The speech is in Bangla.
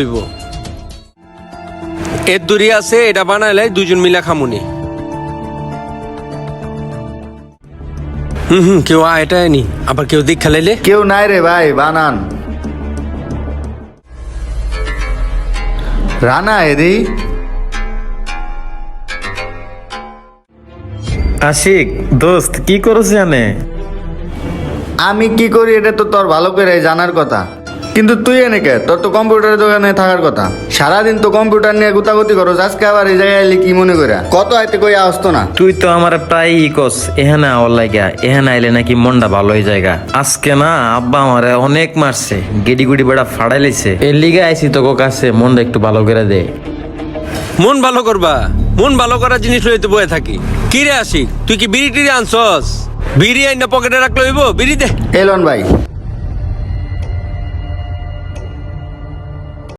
হইব এর দূরে আছে, এটা বানাইলে দুজন মিলা খামুনি। কেউ এটা নি, আবার কেউ দিক খেলাইলে কেউ নাই রে ভাই, বানান। রানা এদি আশিক দোস্ত কি করছ জানে? আমি কি করি এটা তো তোর ভালো করে জানার কথা, কিন্তু তুই এনে কে? তোর তো কম্পিউটারের দোকানে থাকার কথা। সারাদিন তো কম্পিউটার নিয়ে গুতাগুতি করো, আজকে আবার এই জায়গায় এলি কি মনে করে? কত আইতে কই আসতো না? তুই তো আমার প্রায় কস এখানে আওয়ার লাগা, এখানে আইলে নাকি মনটা ভালো হয়ে যায়। আজকে না আব্বা আমারে অনেক মারছে, গেডি গুডি বেড়া ফাড়াই লাইছে। এর লিগে আইছি তোর কাছে, মনটা একটু ভালো করে দে। মন ভালো করবা? মন ভালো করার জিনিস লইতে বয়ে থাকি। কি রে আশিক, তুই কি বিড়ি টিড়ি আনছস? বিড়ি আইনা পকেটে রাখলে হইব? বিড়ি দে। এলন ভাই